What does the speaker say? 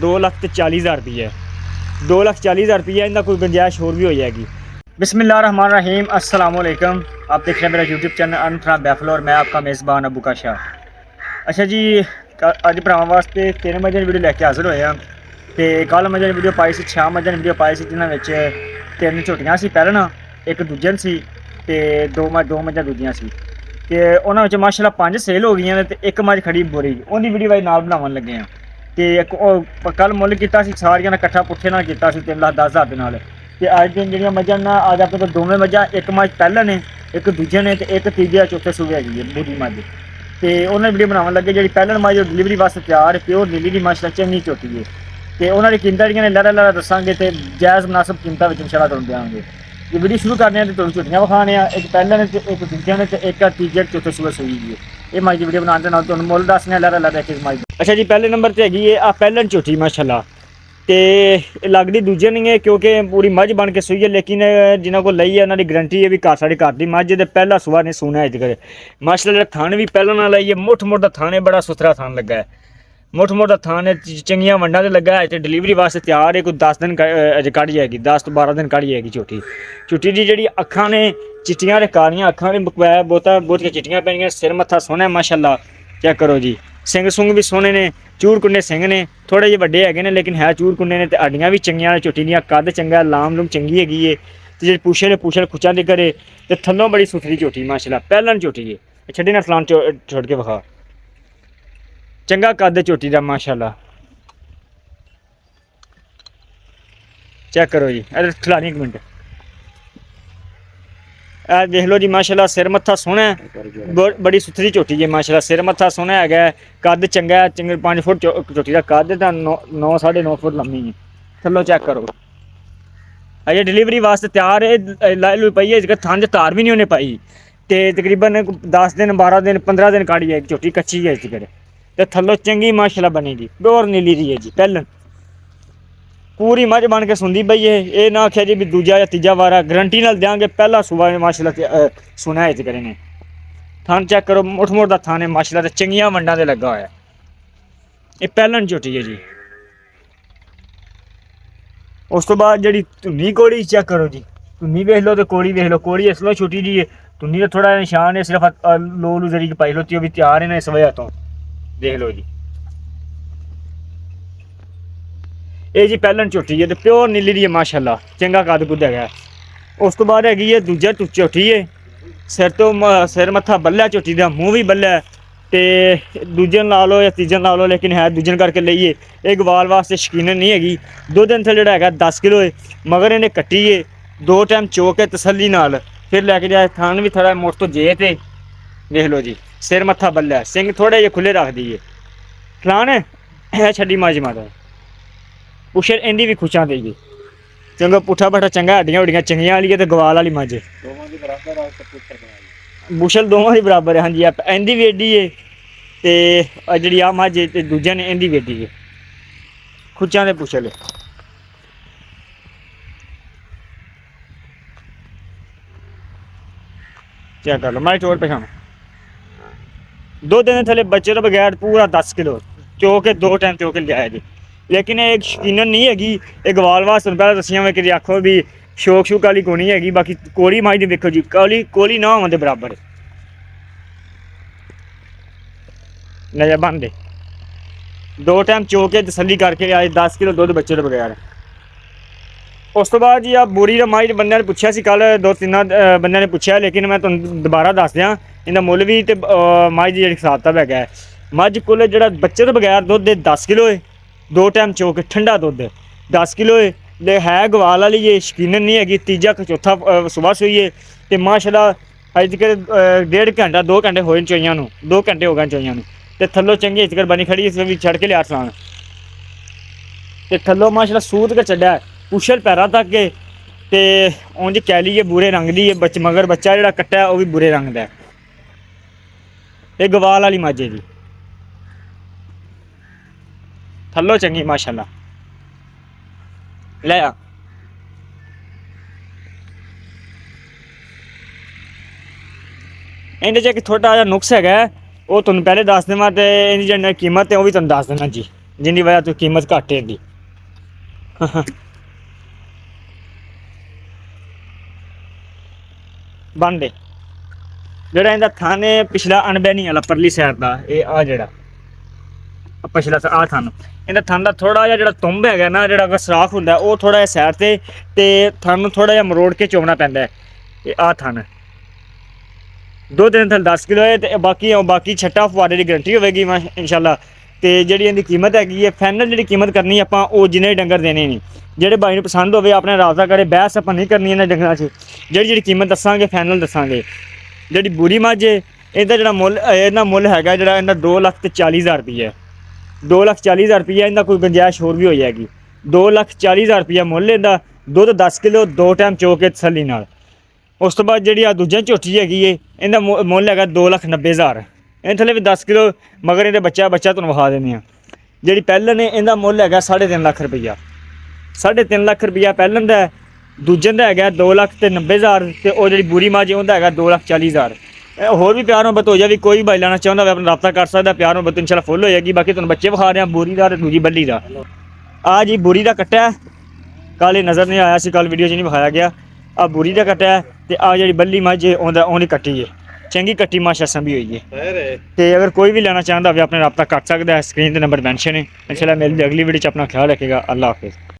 2,40,000 रुपये, 2,40,000 रुपये। इनका कोई गुंजाइश होर भी हो जाएगी। बिस्मिल्लाहिर्रहमानिर्रहीम, अस्सलाम वालेकुम। आप देख रहे हैं मेरा यूट्यूब चैनल अनफ्रा बैफल और मैं आपका मेज़बान अबू का शाह। अच्छा जी, अज भरावां वास्ते 3 मज़े की वीडियो लैके हाजिर होए हैं। तो कल मज़े की वीडियो पाई सी, 6 मज़े की वीडियो पाई सी, जिन्होंने 3 झोटियां सी पैलना, एक दूजन सी ते दो मझां दूजियां सी। तो उन्होंने माशाल्लाह 5 सेल हो गई ने, एक मझ खड़ी बोरी, उन्दी वीडियो भाई नाल बनावन लगे हैं। तो कल मुल किया सारिया ने कट्ठा पुट्ठे नाल किया 3,10,000 के नाल। ते अज दिन जी मझां ना, अज अपने को दोवें मझां, एक मझ पैहलन है, एक दूजे ने, तो एक तीजे चौथे सूबे हैगी है बूरी मझ। तो उन्होंने वीडियो बनावन लगे जी पैहलन मझ डिलीवरी वास्ते तैयार, प्योर नीली की माशाल्लाह चंगी झोटी है। तो उन्होंने कीमतां जिहड़ियां ने लहरा दसांगे, तो जायज़ मुनासिब कीमतां विच इंशाअल्लाह तुहानूं देवांगे। ये वीडियो शुरू करने हैं तो तुहानूं झोटियां विखाने, एक पैहलन ने, एक दूजे ने, तो एक तीजे चौथे सूबे सूई है। ये मझ की वीडियो बनाने नाल तुहानूं मुल दसने लहरा एक मझ। अच्छा जी, पहले नंबर पर हैगी है आ पैहलन झोटी माशाल्लाह। तो लगती दूजे नहीं है क्योंकि पूरी मझ बन के सूई है, लेकिन जिन्होंने को लई है उन्होंने गारंटी है भी साढ़े घर की मझ तो पहला सुबह नहीं सूना है। अजकल माशाल्लाह थान भी पहला ना लाई है, मुठ मुठ का थान है, बड़ा सुथरा थान लगा है, मुठ मुठ का थान है, चंगिया वंडा से लगा है। तो डिलीवरी वास्ते तैयार है, कोई 10 दिन अज काढ़ी आएगी, 10 तो 12 दिन काढ़ी आएगी झोटी। झोटी की जी अखां ने चिट्टियां ते कालियां अखां ने, बहुतियां चिट्टियां पैनियां, सिर मत्था सोहना माशाल्लाह। चेक करो जी, सिंग सुंग भी सोहने ने, चूर कुंडे सिंग ने, थोड़े जे वड्डे हैगे ने लेकिन है चूर कुंडे ने। ते हड्डियां भी चंगियां ने झोटी दियां, कद चंगा, लाम लूम चंगी हैगी है। ते जे पूछल खुचा दे करे, ते थल्लों बड़ी सुथरी झोटी माशाल्लाह, पैहलन झोटी है। छड्डी ना फलान छोड़ के विखा, चंगा कद झोटी दा माशाल्लाह। चेक करो जी, इधर खिलानी एक मिनट, देख लो जी माशाल्लाह, सिर मत्था सोहना है, बड़ी सुथरी झोटी है माशाल्लाह। सिर मत्था सोहना है, कद चंगा है, 5 फुट झोटी का कद, 9 साढ़े 9 फुट लम्मी है। थल्लों चेक करो, अजे डिलीवरी वास्ते तैयार है, लाई लुई पाई है, थन तार भी नहीं उन्हें पाई। तो तकरीबन 10 दिन 12 दिन 15 दिन काढ़ी है, झोटी कच्ची है अजकल। तो थल्लों चंगी माशाल्लाह बनेगी, प्योर नीली दी है जी, पैहलन पूरी मझ बन के सुनती पई है। ये ना आख्या जी भी दूजा या तीजा वारा, गारंटी नाल देंगे, पहला सुबह माशाल्लाह सुना है इस ने। थान चेक करो, मुठ मुठ का थान है माशाल्लाह, चंगियां वंडा से लगा होया। ये पैहलन झोटी है जी। उस तो बाद जी धुनी कोड़ी चेक करो जी, धुनी वेख लो तो कोड़ी वेख लो, कोड़ी इसलिए छोटी जी है, धुनी का थोड़ा निशान है, सिर्फ लोलू जरी की पाई लोती, भी तैयार है ना इस वजह तो। देख लो जी, ये जी पैहलन झोटी है, तो प्योर नीली दी है माशाल्लाह, चंगा कद कुद है। उस तो बाद हैगी है दूजा झोटी है, सिर मत्था बल्ला झोटी का, मूँह भी बल्ला है। तो दूजन ला लो या तीजन ला लो, लेकिन है दूजन करके लईए। एक वाल वास्ते शकीनन नहीं हैगी। दुध इनसे जोड़ा है 10 किलो है, मगर इन्हें कट्टी है, 2 टाइम चो के तसली नाल फिर लैके जाए। थान भी थोड़ा मुठ तो जे थे, देख लो जी, सिर मत्था बल्ला है, सिंग थोड़े जे खुले रख दी है। फलान है छड्डी माजी माता पुछर इंदी भी खुशा देगी, चंगा पुट्ठा बट्ठा चंगा, हड्डियां हुड्डियां चंगियां वाली है, तो गवाल वाली मझ बुशल दोवां दी बराबर है। हाँ जी, इंदी भी एडी है, तो जी आ मझ दूजे ने इंदी भी एडी है, खुचा दे पुछल। चेक कर लो मारी चोर पछाण, 2 दिन थले बच्चे तो बगैर पूरा 10 किलो चो के 2 टाइम चो के लिया जी। लेकिन एक शकीनन नहीं हैगी, एक गवाल वास्ते पहले दसियां मैं कि आखो भी शौक शूक वाली कोनी हैगी। बाकी कोड़ी माई दी देखो जी, कोली ना होने बराबर नजर बन दे, 2 टाइम चो के तसली करके आए, 10 किलो दुध बच्चे तो बगैर। उस तो बाद जी आ बोरी का माई बंदे ने पूछा कल, 2-3 बंदे ने पूछा, लेकिन मैं तुहानूं दोबारा दस दियाँ, इनका मुल भी तो माई की जी हिसाब किताब है। मझ कुल जो बच्चे तो बगैर दुध 10 किलो है, 2 टाइम चो के ठंडा दुध 10 किलो है गवाल वाली है, शकीनन नहीं हैगी। तीजा चौथा सुबह सूई है, तो माशाल्लाह अज तक 1.5 घंटा 2 घंटे होए चोइयां नूं, 2 घंटे हो गए चोइयां नूं। तो थल्लों चंगी अजकल बनी खड़ी, इसमें भी छड़ के लिया सलान, तो थल्लों माशाल्लाह सूत के चढ़ा पुछल पैरा तक के। तो उंज कैली है बुरे रंग की है, मगर बच्चा जो कट्टा है वह भी बुरे रंग का। ये गवाल वाली मझ है जी, थल्लों चंगी माशाल्लाह। ले आ इन्हें जो एक थोड़ा जहा नुक्स है, वो तुम पहले दस देव, तो इनकी जो कीमत है वह भी तुम दस देना जी। जिंदी वजह तो कीमत घट है दी। बन दे जेड़ा इंदा थान है पिछला अनबैनी वाला परली साइड का ये आ जेड़ा पिछला आ थान इंदा थान का थोड़ा जिहा जेड़ा तुंब है ना जेड़ा अगर सराख हुंदा वो थोड़ा जिहा साइड ते थान थोड़ा जिहा मरोड़ के चोवना पैंदा है। ये आ थान दो दिन थल 10 किलो है ते बाकी छट्टा फुआरे की गारंटी होगी मैं इंशाल्लाह। तो जी इनकी कीमत हैगी है फाइनल जी कीमत करनी आप जिन्हें डंगर देने नहीं जेडे भाई पसंद होवे अपने राबता करे बहस आप नहीं करनी इन्होंने डंगर से जी कीमत दसांगे फाइनल दसांगे। जी बुरी मझ है इहदा जो मुल इहदा मुल है जो 2,40,000 रुपये 2,40,000 रुपये इनका कोई गुंजाइश होर भी हो जाएगी। 2,40,000 रुपया मुल इहदा दुध 10 किलो 2 टाइम चो के तसल्ली नाल। उस तो बाद जी दूजा झोटी हैगी है इनका मुल है 2,90,000 इन थले भी 10 किलो मगर इहदे बच्चा तुहानूं विखा दिंदे जी पैहलन है इनका मुल है 3.5 लाख रुपया 3.5 लाख रुपया पैहलन का दूजन का है 2,90,000 तो वह जी बुरी मझ उनका है 2,40,000। होर भी प्यार मुहब्बत हो जाए कोई भाई लेना चाहता है अपना रब्ता कर सकता प्यार मुहब्बत इंशाल्लाह फुल हो जाएगी। बाकी तुहानूं बच्चे विखा रहे हैं बुरी का दूजी बल्ली का आ जी बुरी का कट्टा है कल नज़र नहीं आया कल वीडियो नहीं विखाया गया आ बुरी का कट्टा है तो आ जी बल्ली मझ उन्हें कट्टी है चंगी कट्टी माशासा भी हुई है। तो अगर कोई भी लेना चाहता है अपना रब्ता कर सकता है स्क्रीन पर नंबर मैंशन है। इंशाल्लाह मेरी अगली वीडियो अपना ख्याल रखेगा। अल्लाह हाफिज़।